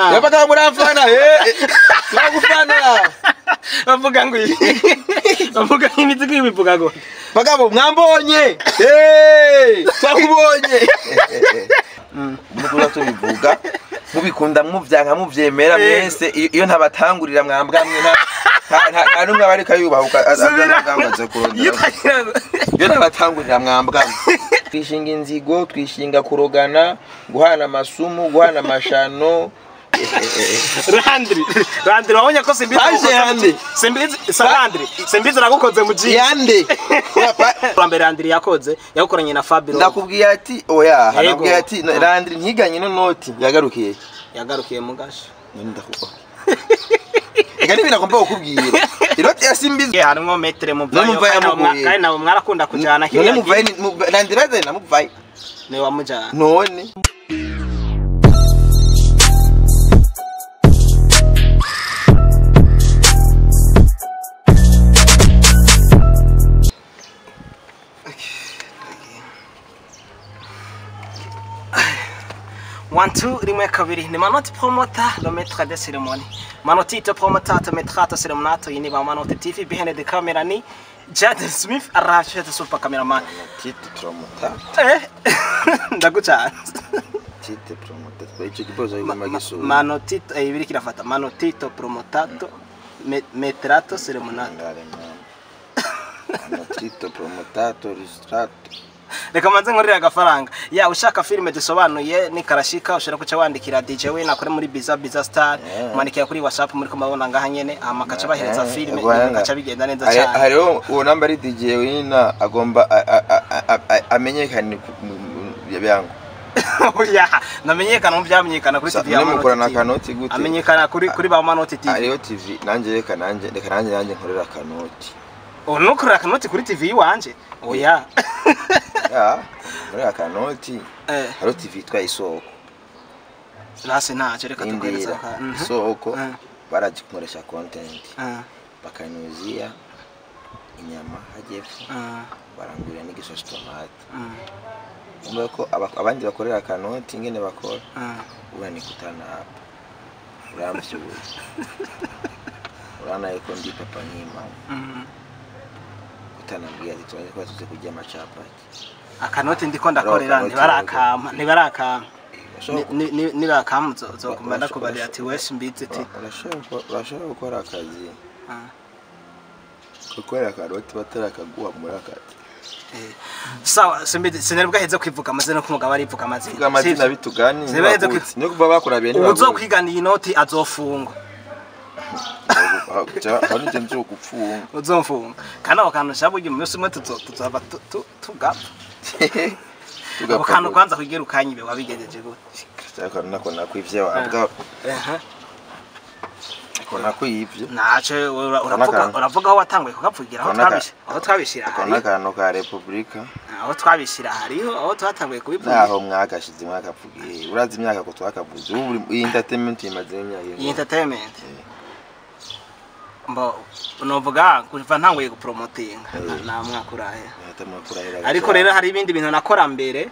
Yabaga muramfana turagufana bavuga ngo bavuga imizigo ibivuga ngo bagabo mwambonye twakubonye mukura tubivuga mubikunda muvyanka muvyemera mwese iyo ntabatangurira mwambwamwe nta numwe bari kayubahuka azangaze kurondera iyo ntabatangurira mwambwamwe twishinga inzigo twishinga kurogana guhana amasumu guhana amashano Randri wabonye ko Simbizi nagukoze mu ji yande Rambere Randri yakoze yagukoranye na Fabiro ndakubwiye ati oya ndakubwiye ati Randri ntiganye no noti yagarukiye mu gasho none ndakubwa ega nibi nakomba kukubwira iroti ya Simbizi harimo metre mu vayo kandi nabo mwarakunda kujana none muvaye Randri raze na muvaye ne wamujana none One, two, rimwe kabiri ni Manoti Promoter, le maître de cérémonie. Manotito Promoter, te mettra cérémonato yini ba Manoti TV behind the camera ni Jaden Smith arrashe te super cameraman. Manotito Promoter. Ndagucha. Tite Promoter. Ico kibozo y'amagiso. Manotito ibiri kirafata. Manotito Promotato metrato cérémonato. Manotito Promotato ristrato. Reka manze nkorera agafaranga ya ushaka filme dusobanuye ni karashika ushaka kuca wandikira DJ we nakore muri Biza Star mwandikira kuri WhatsApp muri kumabona ngaha nyene amakaca bahereza filme akaca bigenda neza cyane hariho uwo namba ari DJ wina agomba amenyekane byangu oya namenyekana mu byamenyekana kuri TV ya Manoti gute amenyekana kuri ba Manoti TV ariyo TV nanje reka nanje nkorera kanoti nukorera kanoti kuri TV wanje oya ya muri akanoti haro TV twa isoko nase ntaje reka tugereza isoko baragikoresha content bakanuzia inyama hajefu barangurira n'igisosi tomate umbe ko abandi bakorera akanoti ngene bakora ubani kutana hapa uramshuwe urana yuko ndi papa nyima kutanambia zitwaje kwa tuze kujya amachapati akanoti ndiko ndakorera ntibarakama nibakama zokumana kubarira ati wese mbize ati urashobora gukora akazi gukora karoti batarakaguha muri akazi sawa sinebwa heze kwivuga amazina kumugaba arivuga amazina bitugani no kuva bakora bene uzokwiganiye inoti azofungwa Hano nje gupfunga uzomfunga kana bakano shabuye umunsi umwe tuzaba tugapfa bakano kwanza kugera ukanyibe wabigejeje gute cyaka nako nakwivye wabwa kona kwivye nace uravuga aho watanguye kugapfugira aho twabishira kona kano ka Republika aho twabishira hariho aho twatanguye kubivuga naho mwakashize mwakapfugiye urazi imyaka ko twakavuze ubu entertainment imaze imyaka entertainment mbo novuga kuva ntanguye gupromotinga na mwakurahe ariko rero hari ibindi bintu nakora mbere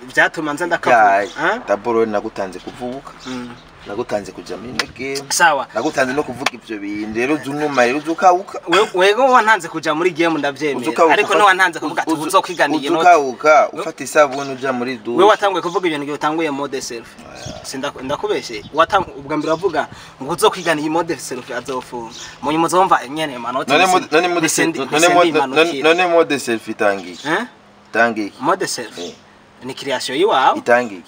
byatuma nza ndakavuga daboro nagutanze kuvuka nagutanze kuja muri game sawa nagutanze no kuvuga ivyo bintu rero zunuma rero uzukauka wego wantanze kuja muri game ndavyemera ariko no wantanze kuvuga ati uzokwiganiye no uzukauka ufata isabuni uja muri dush we watanguye kuvuga ibintu utanguye mode selfie ndakubeshe ubwa mbere avuga ngo uzokwiganiye mode selfie azofunga munyi muzomva nyene Manoti none mode selfie tangi mode selfie ni creation yiwawe itangi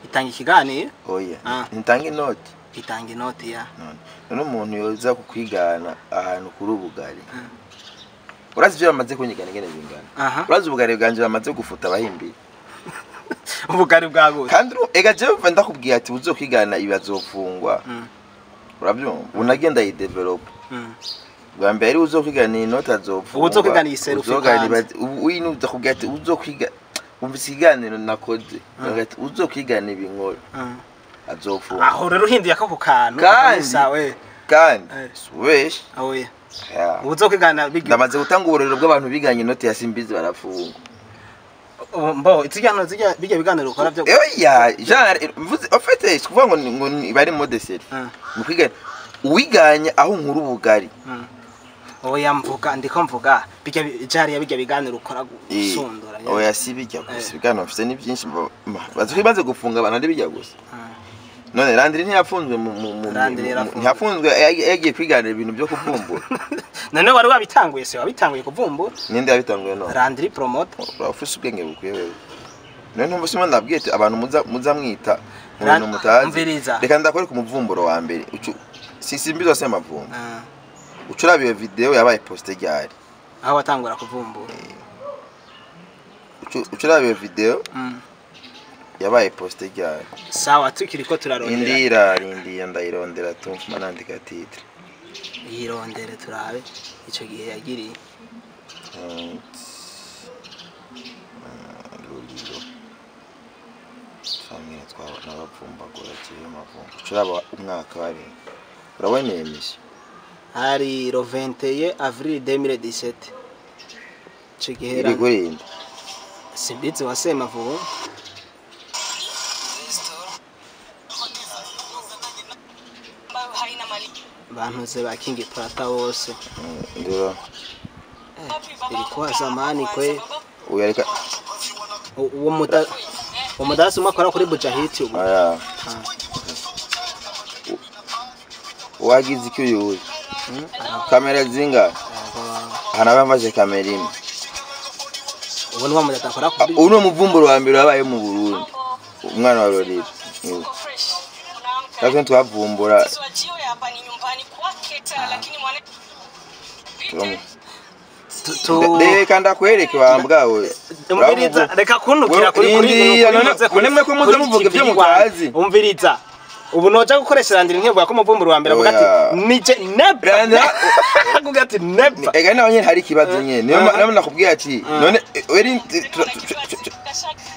itangi kiganiro oya ntangi note itangi note ya none umuntu yoza kukwigana ahantu kuri ubugari urazi byo bamaze kunyigana ngene bingana urazi ubugari bwanje bamaze gufuta abahimbi ubugari bwago kandi ega je ndakubwiye ati uzokwigana ibazofungwa urabyo unagenda yi develop bwa mbere uzokwigana inota azofungwa uzokwigana iserufu uyu ndakubwiye ati uzokwiga umvisigane nakoze ngati uzokwigana ibinkora azofungwa aho rero hindi yakako kantu sawe kandi wesh oya uzokwigana ndamaze gutanga uburero bw'abantu biganye inoti ya Simbizi barafungwa mbo izigano bijya biganiro ukora byo oya genre mvuze en fait c'est kuvuga ngo bari mode série mu kwigana uwiganye aho nkuru ubugari oya mvuga ndiko mvuga bijya jari bijya biganiro ukora gusundura oya si bijya gusa bigano mfite ni byinshi baze gufunga abantu ari bijya gusa none Landry ntiyafunzwe ntiyafunzwe yagiye kwiganira ibintu byo kuvumbura none wari wabitanguye se wabitanguye kuvumbura ninde yabitanguye no Landry promote ufise ubwenge bukwiye wewe none ntumva sima ndabwiye abantu muza mwita umuntu mutazi reka ndakore ku muvumburo wa mbere simbizo se mavumbo ucurabiye video yabaye poste ryari aho watangura kuvumbura ucurabiye video yabaye poste ryari sawa tukiriko turarondera indira ndayirondera tumva nandika titre yirondere turabe ico gihe yagiriye lolilo famille twaba n'abapfumbagura kiyo mavumbo ucuraba umwaka wari urabona emission hari le 21 avril 2017 ico gihe iri simbitse wasema vuba bantuze ba King Prata wose ndio ilikuwa zamani kwe uyareka uwo mudasi umakora kuri Bujahiti ubu aya wagize icyo yuye kamera zinga hanabambaje kamera imwe ubu ni wamudata akora kuri uno muvumburo wa mbere wabaye mu Burundi umwana wa Lolita Lakini tuwavumbura reka ndakwereke wambwawe reka kunukira kuri ko muze muvuga ibyo mutazi umviriza ubu noja gukoresha Landry nkevuga ko muvumbura wa mbere avuga ati nije never avuga ati never ega nawe nyene hari kibazo nyene niyo nakubwiye ati none weri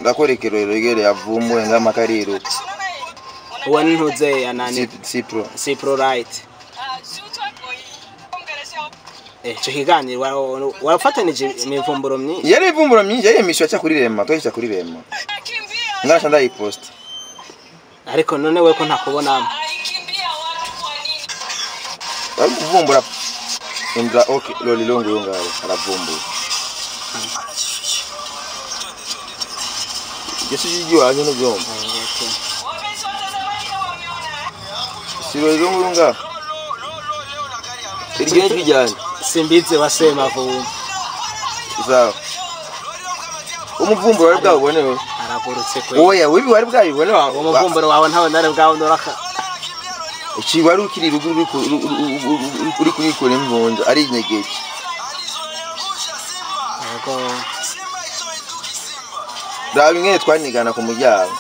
ndakwereke rero yavumbuwe ngamakariro wani ntuze ya nani Cipro right cyo kiganiro warafatanije imivumburo myinshi yari ivumburo myinshi yari emission cya kuri Rema twahisha kuri Rema ngasha ndayipost ariko none we ko ntakubona bari kuvumbura indra okay lolilongo yongaro aravumbura Yesu yiyo anye no byomba Siro lolilongo yongaro Irigene twijyanye simbize wasema vuba Sawa umuvumburo wari bwabonewe aragurutse kwe oya wibi wari bwabibone wawe umuvumburo wawe ntawe ndare bwawe ndoraka iki wari ukiri ruguru uri kurikora imvunja ari inyegeje yego dabingene twanigana ku muryango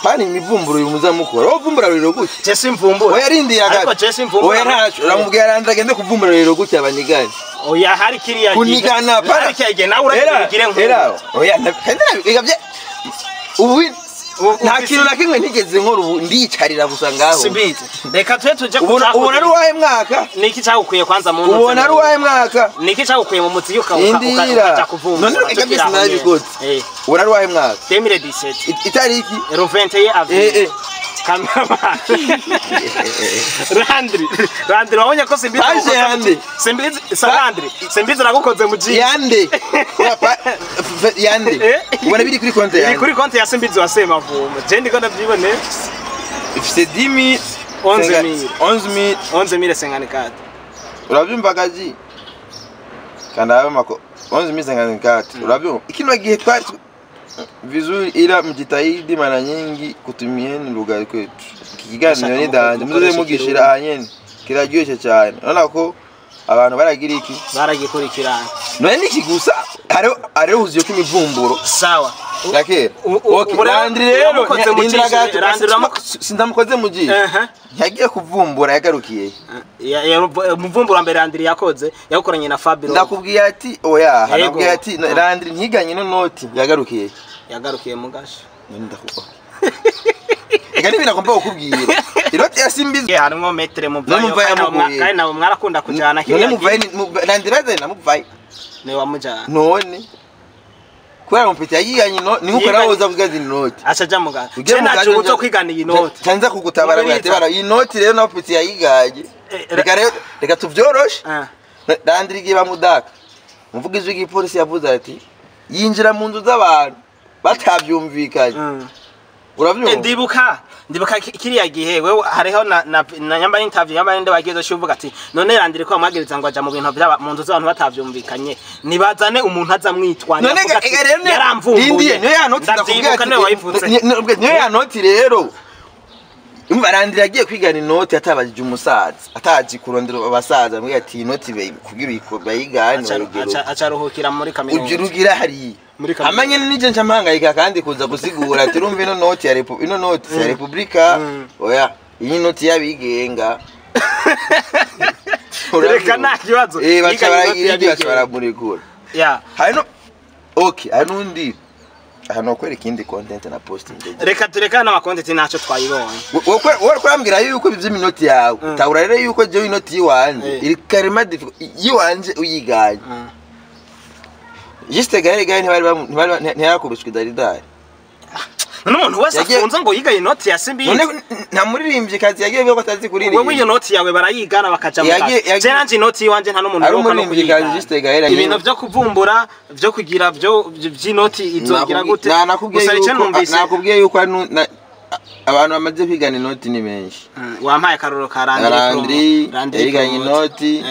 pani imivumburo y'umuzamukora wovumbura rero gutya Jesse mvumbura oya rindira gato ariko Jesse mvumbura oya ntacu ramubwira arandagende kuvumbura rero gutya abanigani oya hari kiriya kunigana para cyage nawe uragire nk'era oya kandi bigavye ubu nta kintu nakimwe ntigeze nkora ubu ndiyicarira gusa ngaho simbize reka tuje ubona ari wahe mwaka niki cyagukuye kwanza mu ubona ari wahe mwaka niki cyagukuye mu mutsi ukaja kuvumbura none ekabisi nabigotse ubona ari wahe mwaka 2017 itariki le 21 avril kamera Landry wabonye ko simbize nagukoze mu ji yande ubona biri kuri konte yande kuri konte ya simbize wasema vuba je ndiko ndabyibone ifite 10 11,054 urabyumva gaji kandi ayo mako 11,054 urabyumva ikintu gihe twari vizuri ila mjitahidi mara nyingi kutumieni lugha kwetu kikiganiro ni danje muze mugishira hanyene kiraryoshye cyane urabona ko abantu baragira iki baragikurikirana none niki gusa are uziyo kimivumburo sawa lakera okay Landry rero sindamukoze muji yagiye kuvumbura yagarukiye muvumbura mbere Landry yakoze yakoranye na Fabio ndakubwiye ati oya harabwiye ati Landry ntiganye no noti yagarukiye mu gasho none ndakuba ega nibira kompa ukubwira iroti ya simbize harimo metre mu vayo kandi nabo mwarakunda kujana none muvaye Landry baze na muvaye ne wamujana none kubera umupeti yiganye niko nawoza kugaza inoti acha ja mugaza je naje uto kwigana iyi noti canza kugutabara bwatebara iyi noti rero na umupeti yayigaye reka tuvyoroshe dandirigiye bamudaka umuvugizi w'igipolisi yavuze ati yinjira mu nzu z'abantu batavyumvikanye uravyumva ndibuka kiriya gihe wewe hariho na nyamba interview yamba nde bagize shuvuga ati none randire ko amwagiriza ngo aja mu bintu byaba mu nzu z'abantu batavyumvikanye nibazane umuntu aza mwitwanya yaramvumbuye niyo ya noti ndakubwira niyo ya noti rero barandira agiye kwigana inoti atabajije umusaza atazi kurondera abasaza mbwe ati inoti kugira bayigane acaruhukira muri kaminuza ujirugira hari amanye nije ncamangayika kandi kuza gusigura ati urumva ino noti ya Republika oya iyi noti yabigenga reka nta kibazo bacha murekura ya hano okay hanundi hano kwere kindi content na posting reka turekana ama content naco twayibonye wowe kwambira yuko bivye minoti yawe tawura rero yuko je inoti yiwanje iri karima yiwanje uyiganye Juste gari ntiyakubiswe daridari n'umuntu wese afunze ngo yigaye inoti ya Simbi nta muririmbye kazi yagiye byo batazi kuririmba wewe iyo noti yawe barayigana bakaja mu kazi je nanje inoti yiwanje nta n'umuntu yoka no kuyiga Juste gari ibintu byo kuvumbura byo kugira byo by'inoti izogira gute nakubwiye yuko abantu bamaze kwigana inoti ni benshi wampaye karoro karandiri yiganye inoti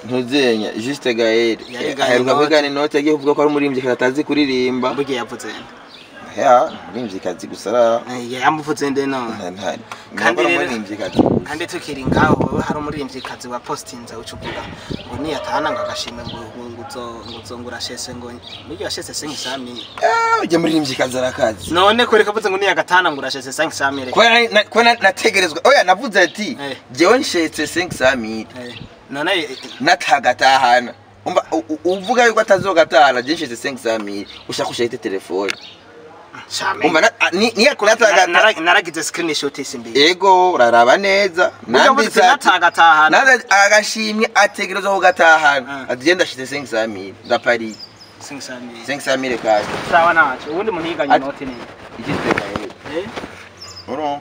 ntuzenya Juste Gaël aheruka kwigana inoti yagiye kuvuga ko ari umurimbyi katazi kuririmba bugiye yavuze ya umurimbyi kazi gusara yamuvuze nde no kandi tukiri ngaho hari umurimbyi kazi wa postinza ucukuga ngo ni yatahana ngo agashime ngo ngurashese ngo nige yashese 500 ujye murimbyi kazi arakazi none ko reka vuze ngo ni yagatahana ngurashese 500 ko nategerezwa oya navuze ati jewe nshetse 500 none natagatahana uvuga yuko atazogatahana je nshetse 500 ushaka ushahite telefone umba ni yakurataga naragize screenshot Simbi ego uraraba neza nanditse natagatahana agashimye ategerezwa ko gatahana agenda shite 500 da Paris 500 kaje sawa nacho ubundi muniganye note ni Juste Gaël oro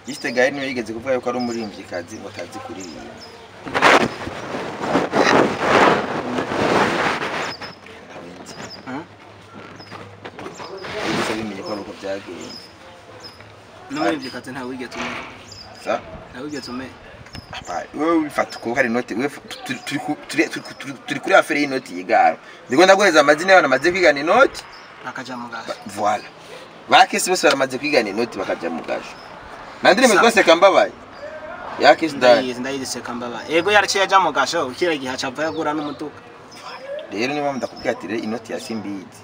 Juste Gaël niyo yigeze kuvuga yuko ari umurimbyi kazi ngo atazi kuririmba Numwe kati nta wigeze ume. Sa? Nta wigeze ume. Apa, wewe wifata ko hari note we turi kuri afere y'inoti yigaro. Ndiko ndaguheza amazina y'abana maze kwigana inoti bakaja mu gasho. Voilà. Bakese bose baramaze kwigana inoti bakaja mu gasho. Nandire mezwase kambabaye. Yakise ndayise kambabaye. Ego yaraciye aja mu gasho ukira giha cava yagura n'umutuka. Rero niba ndakubwira ati inoti ya Simbizi.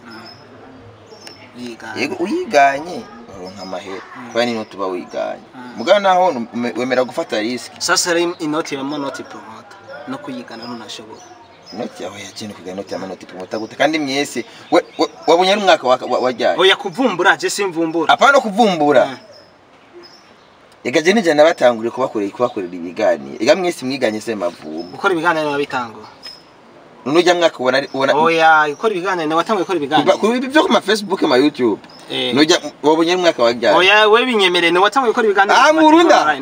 Yego uyiganye nka mahera kwa nino tuba wiganye mugana naho wemera gufata risk sasa inoti ya monoti promoter no kuyigana nunashobora inoti yawe yakene kugana inoti ya monoti promoter gute kandi myese wabonye ari umwaka wajyaye oya kuvumbura je simvumbura apana kuvumbura Egaje nije nabatanguriye kubakorera ibigani ega mwese mwiganye se mavumo gukora ibigani n'abitango nujya mwaka ubona oya ikora ibiganiro watanguye ikora ibiganiro kuri byo ku ma Facebook ma YouTube nujya wabonye mwaka wajya oya we binyemerere ni watanguye ikora ibiganiro Murunda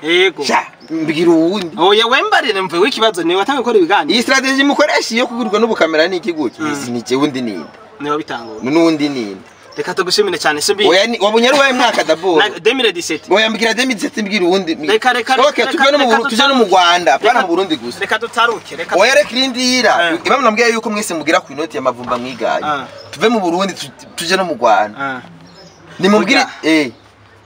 yego mbigira uwundi oya wembarire mve w'ikibazo ni watanguye ikora ibiganiro iyi strategy mukoresha yo kugurwa n'ubukamera ni ikiguki izi ni je wundi ninde ni wabitanguye n'undi ninde reka tugushimire cyane Simbi oya wabonye ari waye mwaka dabo 2017 oya mbigira 2017 mbigira uwundi reka okay tuje no mu Rwanda apana mu Burundi gusa reka tutaruke reka oya reka irindira ibamwe nambwiye yuko mwese mugira ku inoti ya mavumba mwiganye tuve mu Burundi tuje no mu Rwanda ni mubwire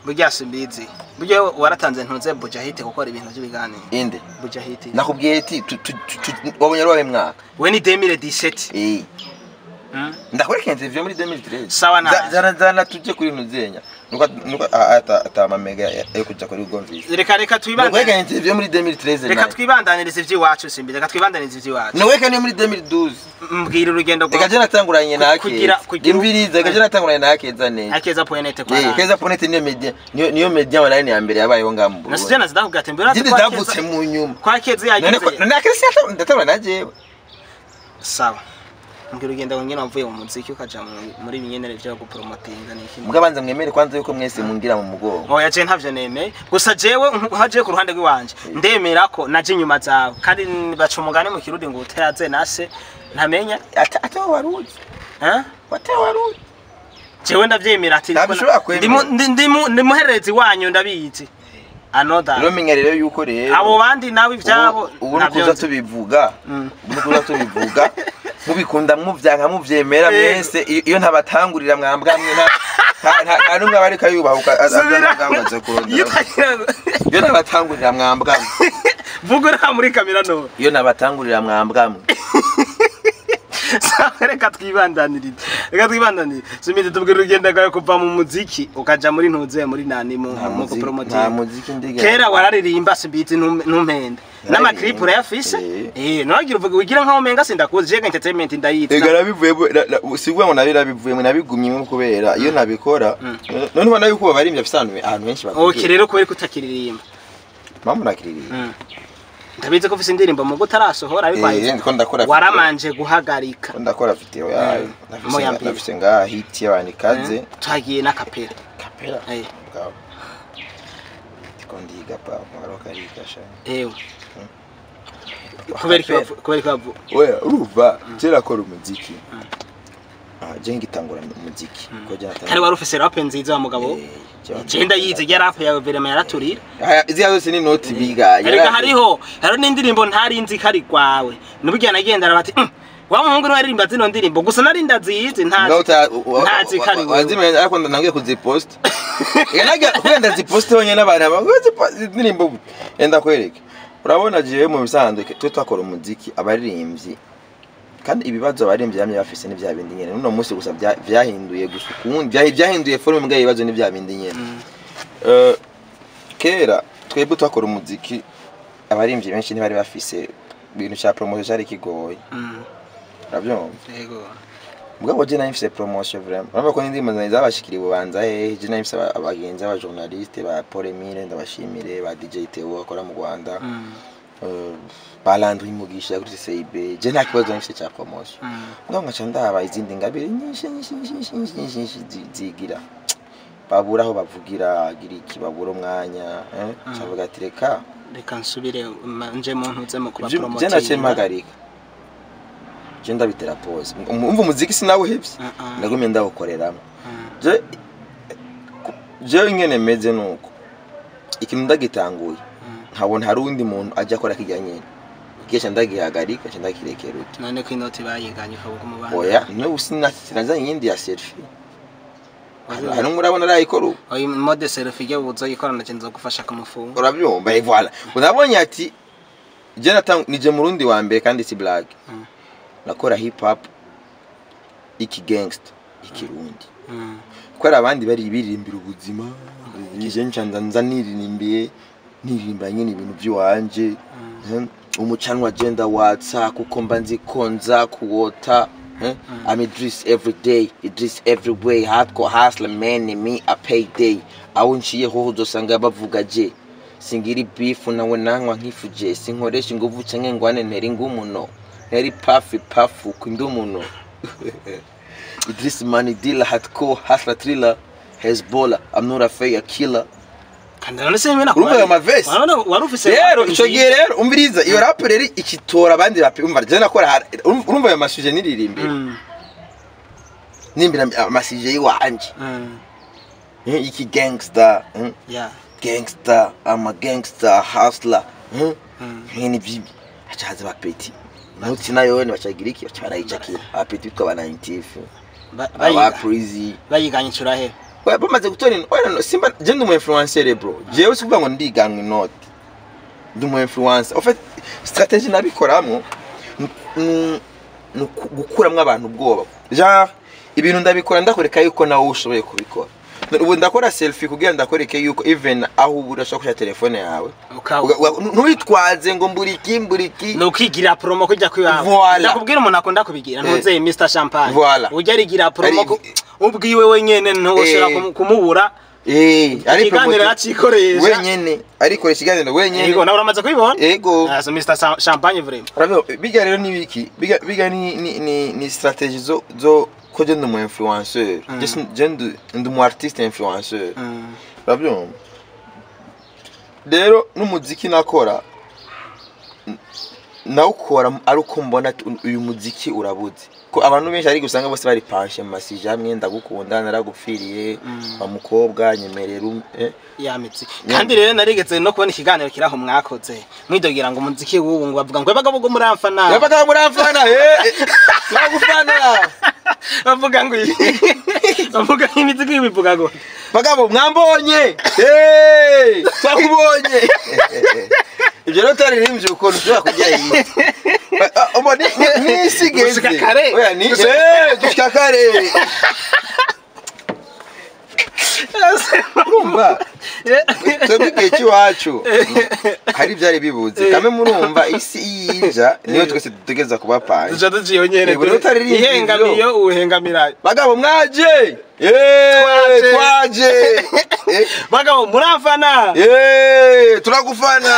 burya Simbizi burya waratanze ntuze bujahite gukora ibintu by'ibiganiro inde bujahite nakubwiye ati wabonye ari waye mwaka we ni 2017 ndakwereka interview muri 2013 sawa na zana tuje kuri ntuzenya nuko atama mega yo kuja kuri Gonvisi reka twibandane ndakwereka interview muri 2013 reka twibandanirize ivy'iwacu Simbi reka twibandanirize ivy'iwacu noweka ni muri 2012 mbwira urugendo rwa reka je natanguranye nake imviriza reka je natanguranye nake zane akeza point kwa keza point niyo media online ya mbere yabayeho ngamu Burundi nasije nazidakubwira ati mbere zindi zavutse mu nyuma kwa kezi yagize none akese ndatabana najewe sawa mbwira ugenda ngene wavuye mu muziki ukaja muri binyenere byo gupromotinga n'iki mugabanza mwemere kwanza yuko mwese mungira mu mugongo oya je ntavyo nemeye gusa jewe haje ku ruhande rw'iwanje ndemera ko naje inyuma zawe kandi baca umugani mu kirundi ngo utayaze nase ntamenya ata waruzi wata waruzi jewe ndavyemera ati ndimuherezi wanyu ndabizi anoda rero menya rero yuko rero abo bandi nawe ivyabo nabyo tubivuga tubivuga mubikunda muvyanka muvyemera mwese iyo ntabatangurira mwambwamwe nta numwe abari kayubahuka azanagaze kurondera iyo nabatangurira mwambwamwe vugura muri kamera no iyo nabatangurira mwambwamwe reka twibandanire simite tubwira ugenda gayo kuva mu muziki ukaja muri ntuze muri nani mu promoting nta muziki ndiga kera wararirimba sibiti ntumpenda n'ama clip urayafise nogira uvuga wigira nkaho menga sindakuze je entertainment ndayitsa ega nabivuye sigwa ngo nabivuye mu nabigumye kubera iyo nabikora none ubona yuko barimye afisano ahantu henshi bavuga okay rero kubera kutakiririmba mama nakiririmba ndabize ko ufise indirimbo mu gutarasohora ariko waramanje guhagarika ndakora video yayo nafise ngaha hit y'abandi kaze twagiye na kapera bwabo ndiga pa maroka rikasha kubera ko oya uruva kera kora umuziki je ngitangura umuziki ko jana wari ufise rap nziza wa mugabo Genda yize ya rap yawe verema yaraturira. Izi yose ni note biga. Ariko hariho n'indirimbo ntari nzi kari kwawe. Nubwo nagenda arabati wa muhungu waririmba zino ndirimbo gusa nari ndazize ntazi kari wewe. Wazimenya ariko nangiye kuzipost. Yenaga kwenda zipost wonye n'abana bagoze indirimbo enda kwereke. Urabona jiwe mu bisanzwe twe twakora umuziki abaririmbyi kandi ibibazo abaririmbyi yamye bafise ni bya bindi nyene none munsi gusa byahinduye gusa ukundi byahinduye forme mbwa ibibazo ni bya bindi nyene kera twebwe twakora umuziki abaririmbyi benshi ntibari bafise ibintu cya promotion cyari kigoye urabyumva yego mbwa je nayifise promotion vraiment urumva ko n'indimo zabashikiriye bubanza je nayifise abagenzi aba journaliste ba Paul Emile ndabashimire ba DJ Theo akora mu Rwanda Balandri Mugisha kuri CIB je nta kibazo nifise cya promotion mbwa ngaca ndaba izindi ngabire nyinshi zigira babura aho bavugira gira ikibabura umwanya cyavuga ati reka nsubire nje mu ntuze mu kuba promotion je nace magarika je ndabitera pause umva umuziki sinawuhebye ndagumye ndawukoreramo je ngene meze nuko ikintu ndagitanguye nkabona hari undi muntu ajya akora kijyanye kesha ndagihagarika cyenda kirekera uti none ko inoti bayiganye kabuga mu bana oya no usinazanye yindi ya selfie hari umurabona rayikora oyi mode selfie je uzoyikorana cyo nzogufasha kumufunga urabyumva voilà unabonye ati je nije mu rundi wa mbere kandi si black nakora hip hop iki gangster ikirundi kwera abandi bari biririmbira ubuzima je ncanza niririmbiye niririmba nyine ibintu by'uwanje umucanwa agenda watsa kuko mba nzi konza kuwota I'm Idris every day Idris every way hardcore hustler man me a payday aho nciye ho uzosanga bavuga je singiri beef nawe nankwa nkifuje sinkoresha inguvu canke ngwane nteri ngumuno nteri pafu kwindi umuno Idris money dealer hardcore hustler thriller Hezbollah I'm not a fair killer kandana semena ko urumva amavesi warufise rero ico gihe rero umviriza iyo rap rero ikitora abandi rap umva je nakora urumva ayo masuje niririmbe nimbira amasije yiwanje iki gangster gangster I'm a gangster hustler nkini bibi achaza bapeti noti nayo ni bachagira iki bacarayichakira apeti twa bana 90 aba crazy bayiganye curahe bamaze gutora no simba je ndi mu influencer bro je usuvuga ngo ndiganwe note ndi mu influencer en fait strategie nabikoramo gukuramwe abantu ubwoba genre ibintu ndabikora ndakoreka yuko nawe ushoboye kubikora ubu ndakora selfie kugira ndakoreke yuko even aho ubura shaka telefone yawe ntwitwaze ngo mburiki no kwigira promo kujya kwiwawe ndakubwira umuntu akunda kubigira ntuze Mr Champagne ujya rigira promo ubwiwe wenyene ntushira kumubura ari ikiganiro yacikoresha wenyene ariko ikiganiro wenyene yego nawe uramaze kubibona yego so Mr Champagne vraiment biga rero ni biki biga ni strategie zo ko je ndumu influenceur je ndumu artiste influenceur urabyo rero n'umuziki nakora nawukora ari uko mbona uyu muziki urabuze ko abantu benshi ari gusanga bose bari panshe masije hamwe ndagukunda naragupfiriye wa mukobwa nyemerera yamitse kandi rero narigeze no kubona ikiganiro kiraho mwakoze mwidogira ngo umuziki w'ubu ngo bavuga ngo bagabo muramfana nagufana bavuga ngo bavuga imiziki ibivuga ngo bagabo mwambonye twakubonye ibyo rero taririmbye ukuntu ushobora kujya iyi nisigeze oya ni dushika kare urumva twebwe cy'iwacu hari byari bibuze kame murumva isi yija niyo twese dutegeza kuba panje duca duciyonyere ihengamiyo uhengamira bagabo mwaje twaje bagabo muramfana turagufana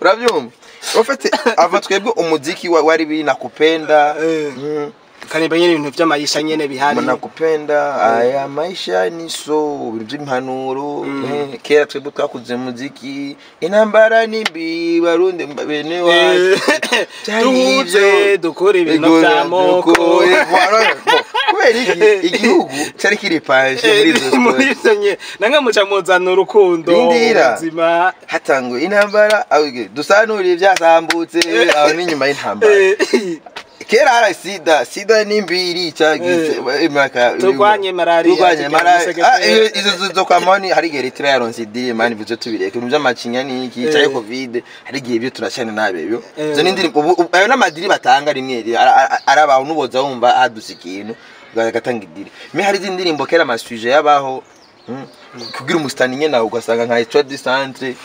urabyumva ufite ava twebwe umuziki wari binakupenda kanimba nyene ibintu by'amayisha nyene bihari nakupenda aya maisha ni so by'impanuro kera twebwe twakuze muziki intambara nimbi barundi bene wacu tuze dukora ibintu by'amoko kubera igihugu cyari kiri panje muri izo nye nanga muca muzana urukundo ubuzima hatanguye intambara dusanura ibyasambutse aho n'inyuma y'intambara kera hari sida n'imbiri cyagize imaka turwanye malaria izo zo kwa mani hari Eritrea yaronse idiri mani bizo tubireke ibintu by'amacinya n'iki cyaye covid hari gihe byo turacane nabebyo zo n'indirimbo ayo n'amadiri batanga rimwe arabaho nuboza wumva adusikintu gatanga idiri me hari izindi kera amasuje yabaho kugira umusitani nyene ugasanga nka Etoile du Centre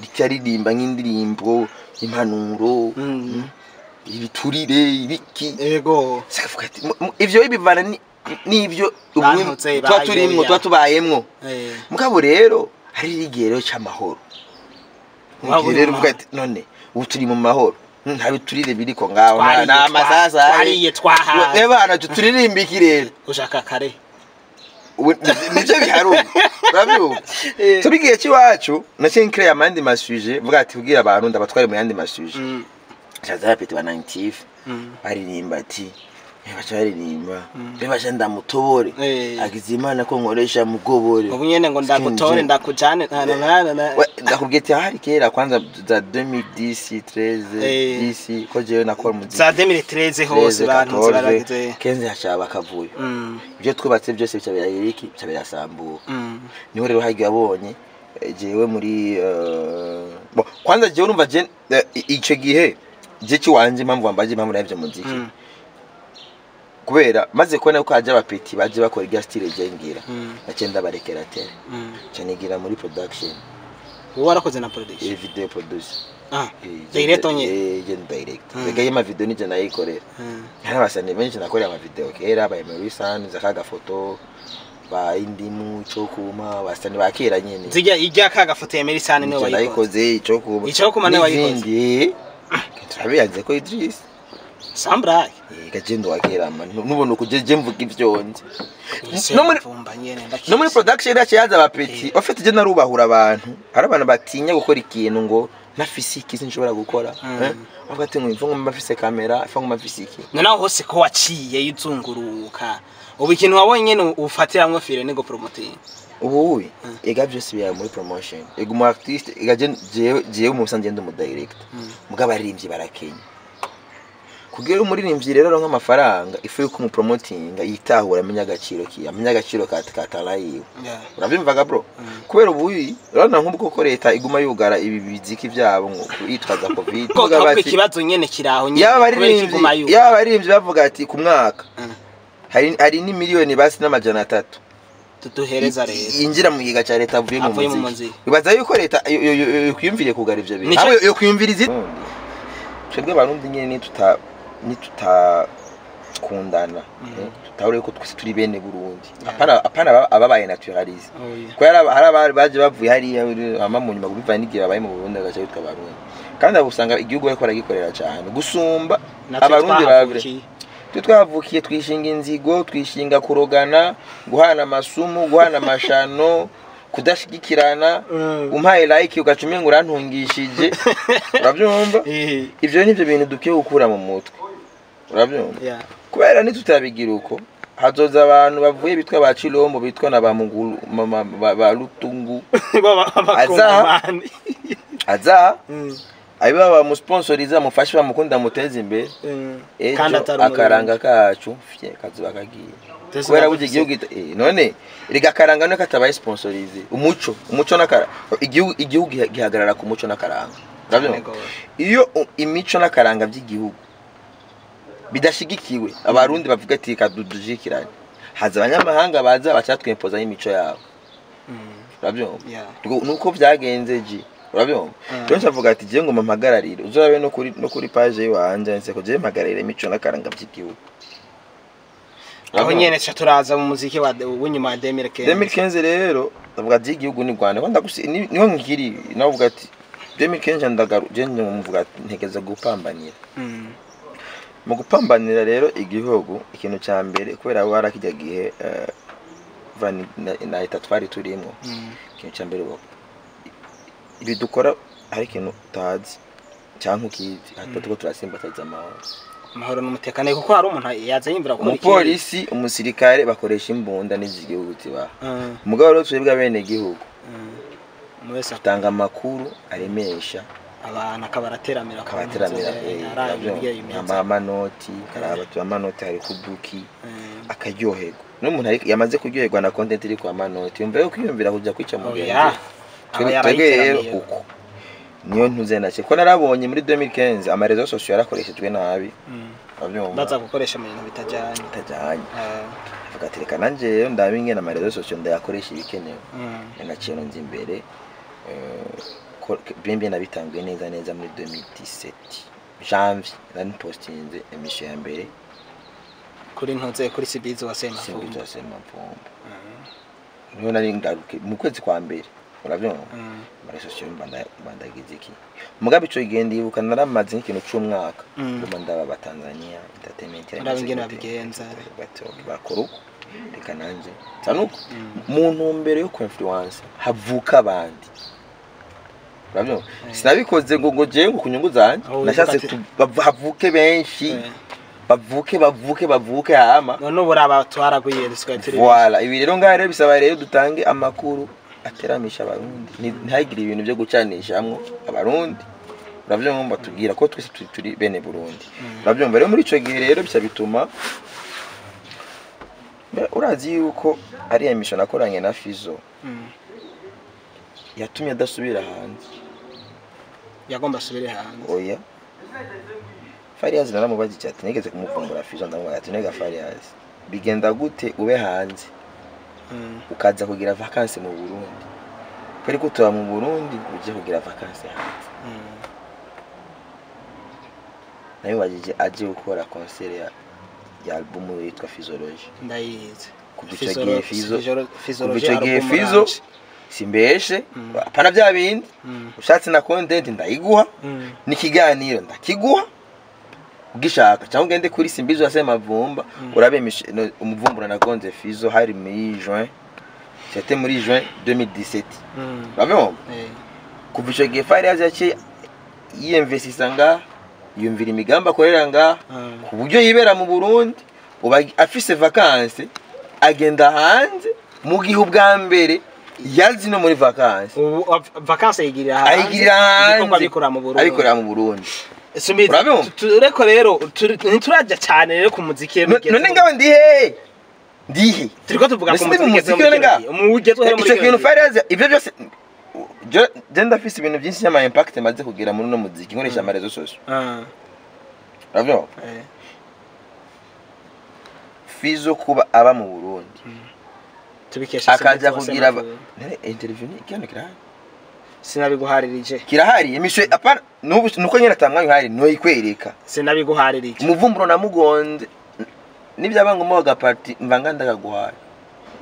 ryaririmba nk'indirimbo impanuro ibiturire ibiki yego sakavuga ati ivyo ibivana n'ivyo twa tubayemwo mugabo rero hari rigero cy'amahoro rero uvuga ati none ubu turi mu mahoro nta biturire biriko ngaho na amasasa hariye twaha ebana tuturirimba iki rero ushaka kare nivyo biharu urabyo tubigiye cy'iwacu naciye nkire amandi masuje vuga ati kugira abantu ndabatware mu yandi masuje chaza pete banaintif baririmba ati bacaririmba bebaje ndamutobore agizimana ko nkoresha mugobore ubu nyene ngo ndagutore ndakujane ndakubwiye ati hari kera kwanza za 2010 13 10 ko jewe nakora muziki za 2013 hose bantu baragize kenze hashaba bakavuye ibyo twubatse byose cyabera iriki cyabera sambu niho rero hagiye abonye jewe muri kwanza jewe urumva je ico gihe je kiwanje impamvu wambaje impamvu navyo muziki kubera maze kubona ko haje abapeti baje bakora irya style jengira bakenda barekera tele cyanigira muri production warakoze na production video producer director nye director begaye ama video nije nayikorera hari abasane benshi nakorera ama video kera ba Emery San zakaga foto ba indimu cokuma basane bakera nyene zijya ijya kaga foto ya Emery San niwe wayikoze icokuma niwe wayikoze turabiyanze ko Idris Sambra gagendo wakerama nubona ukujeje mvuga ivyonze no muri production yaciyaza abapeti ofite je narubahura abantu hari abantu batinya gukora ikintu ngo na physique sinshobora gukora avuga ati ngo imvungu mbafise kamera ifangu mbafisiki noneho hose ko waciye yizunguruka ubu ikintu wabonye nyene ufatiramwe fire nego promoting ubu ega byose biya muri promotion ego mu artiste ega je umusanze ndo mu direct mugaba aririmbye barakenya kugira umuririmbyi rero ronka amafaranga ifu yuko mu promoting yitahura amenya agaciro ka talayiwe urabyumvaga bro kubera ubu rana nk'ubwo ko leta iguma yugara ibi biziki byabo ngo yitwaza covid mugaba ikibazo nyene kiraho nyene yaba baririmbyi bavuga ati ku mwaka hari ni miliyoni basi n'amajana 3 tuduhereza rero injira mu giga cya leta avuye mu muziki bibaza yuko leta kwiyumvire kugara ivyo bintu abo yo kwiyumviriza twebwe abarundi nyene ni tuta kundana tutahure ko twese turi bene Burundi apana ababaye naturalize ko hari baje bavuye hari ama mu nyuma bivaye n'igihe babaye mu Burundi agace bitwa Barundi kandi abusanga igihugu ariko aragikorera cyane gusumba abarundi babire twavukiye twishinga inzigo twishinga kurogana guhana amasumu guhana amashano kudashigikirana umpaye like ugacume ngo urantungishije urabyumva ivyo nivyo bintu dukiye gukura mu mutwe urabyumva kubera nitutabigira uko hazoza abantu bavuye bitwa ba Chilombo bitwa na ba Mugulu ba Lutungu aza abiba ba musponsoriza mufashe bamukunda muteze imbere ejo akaranga kacu fye kazuba kagiye kubera buje igihugu none rigakaranga no katabaye sponsorize umuco nakara igihugu gihagarara ku muco nakaranga urabyumva iyo imico nakaranga by'igihugu bidashigikiwe abarundi bavuga ati kadudujikiranye haza abanyamahanga baza bacatwempoza y'imico yabo urabyumva nuko byagenze ji urabyumva rero ncavuga ati je ngo mpagararire uzorabe no kuri page yiwanje nse ko je mpagararire imico nakaranga by'igihugu aho nyene turaza mu muziki w'inyuma ya 2015 rero ndavuga ati igihugu ni Rwanda kwanda niho nkiri navuga ati 2015 ndagaru je mvuga ati ntegeza gupambanira mu gupambanira rero igihugu ikintu cya mbere kubera warakijya gihe vani na itatwari turimo ikintu cya mbere ibi dukora hari ikintu utazi cyangwa ukizi hatatu ko turasimbataza amahoro n'umutekano kuko hari umuntu yaza yimvira ko umupolisi umusirikare bakoresha imbunda n'izigihugu tiba umugabo rero twebwe bene igihugu mwese atanga amakuru aremesha abana kabarateramira amanoti karaba tu amanoti hari kuduki akaryoherwa n'umuntu yamaze kuryoherwa na content iri kwa manoti yumva yo kwiyumvira kujya kwica mu gihe rero uko niyo ntuze nake ko narabonye muri 2015 amarezo social yarakoreshejwe nabi baza gukoresha mu bintu bitajanye avuga ati reka nanje rero ndabinge na amarezo social ndayakoresha ibikenewe naciye nzi imbere bien nabitanguye neza muri 2017 janvier nari postinze emission ya mbere kuri ntuze kuri Sibizi wa Sema niho nari ngaruke mu kwezi kwa mbere urabyumva muri social bandagize iki mugabe ico igenda ibuka naramaze nk'ikintu cy'umwaka ngoma ndaba Tanzania entertainment arabingena bigenza bakuru reka nanje tanuko mu ntumbero yo influence havuka abandi urabyumva sinabikoze ngo je ngo kunyungu zanje nashatse havuke benshi bavuke hama none buraba twaraguye twatire voilà ibi rero ngaho rero bisaba rero dutange amakuru ateramisha abarundi ntihagire ibintu byo gucanishamwo abarundi uravyumva tubwira ko twese turi bene Burundi uravyumva rero muri ico gihe rero bisha bituma urazi yuko ari emission nakoranye na Fizo yatumye adasubira hanze yagomba asubire hanze oya Fariaz naramubaza cyane nigeze kumuvumbura Fizo ndamubaza ati nega Fariaz bigenda gute ube hanze ukaza kugira vacances mu Burundi kweri ko tuba mu Burundi uje kugira vacances hanze nayo wajije aje gukora concert ya album yitwa Physiology ndayize kubicagiye Fizo simbeshe apana bya bindi ushatse na content ndayiguha n'ikiganiro ndakiguha ugishaka cyangwa ugende kuri Simbizi wa Sema Vumba urabe umuvumbura na Gonze Fizo hari muri juin c'était muri juin 2017 bamwe kuva ico gihe Fariaz yaciye yinvestisa nga yumvira imigamba akorera nga ku buryo yibera mu Burundi uba afise vacances agenda hanze mu gihe ubwa mbere yazi no muri vacances ayigirira hanze abikora mu Burundi tureko rero ntituraja cyane rero ku muziki none ngawe ndihe turiko tuvuga ku muziki umugezwe rero muri kintu Fariaz ivyo byose je ndafise ibintu byinshi cyama impact maze kugira muri no muziki nkoresha amarezo social ravyo Fizo kuba aba mu Burundi tubikesha akaja kugira interview ni kirahari sinabiguharirije kirahari emission apana nuko nyine atamwanya hari no ikwereka sinabiguharirije umuvumburo namugonze nibyaba ngombwa agapati mvanga ndakaguhaye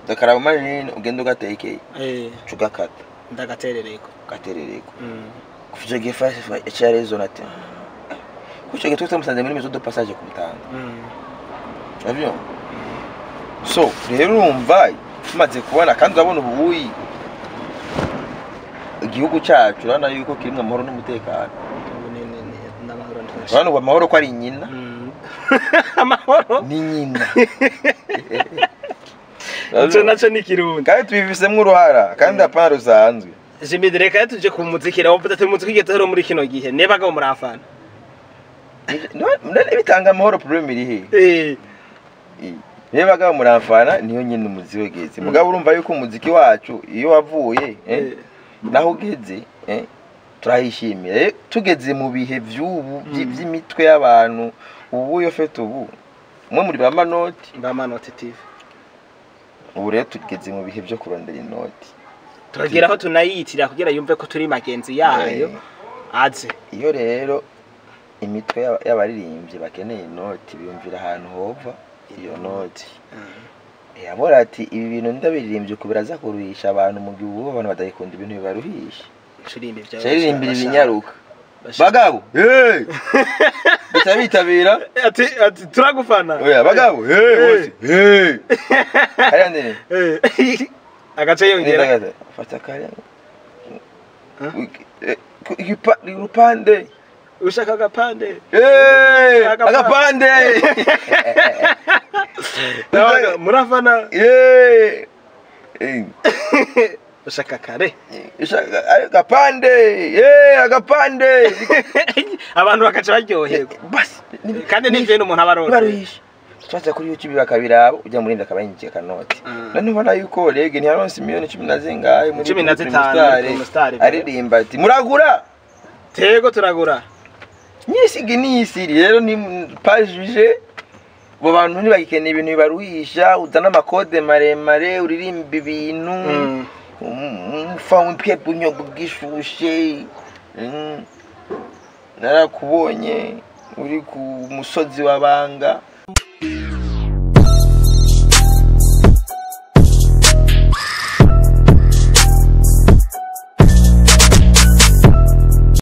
ndakaraba mashini ugenda ugatekeye cugakata ndagaterereko kuficho gifashe cyarezo nati kucho gitutse musanze muri maison de passage ku Mutanga avyo so rero urumva tumaze kubona kandi urabona ubuyi igihugu cyacu urana yuko kirimwe amahoro n'umutekano urana ubu amahoro ko ari nyina amahoro ni nyina naco ni kirundi kandi tubivisemwe uruhara kandi apana rusanzwe Jimmy reka yatuje ku muziki raho peut-être muziki gitero muri kino gihe nebaga muri afana none bitanga amahoro problem iri he nebaga muri afana niyo nyine umuzi wegeze mugabo urumva yuko umuziki wacu iyo wavuye naho ugeze turahishimira tugeze mu bihe by'ubu by'imitwe y'abantu ubu yo fete ubu mwe muri bamanoti TV ubu rero tugeze mu bihe byo kurondera inoti turagira aho tunayitira kugira yumve ko turi magenzi yayo aze iyo rero imitwe y'abaririmbyi bakeneye inoti biyumvira ahantu hova iyo noti yabora ati ibi bintu ndabiririmbye ko biraza kuruhisha abantu mu gihe ubu abantu badakunda ibintu bibaruhisha shirimbira ibinyaruka bagabo bitabira ati turagufana oya bagabo arande agace yongera fata kare urupande ushaka agapande agapande murafana ushaka kare agapande agapande abantu bakaca baryoherwa basi kandi n'ivyo umuntu abaronse twaza kuri YouTube bakabiraba ujya muri nda kabayinjye kanoti none ubona yuko rege ni haronse miliyoni 10 zingahe muri 15 aririmba ati muragura tego turagura nyisi rero ni page bo bantu ni bagikeneye ibintu bibaruhisha uzana amakode maremare uririmba ibintu fa umpye bunyo bwishushe narakubonye uri ku musozi wabanga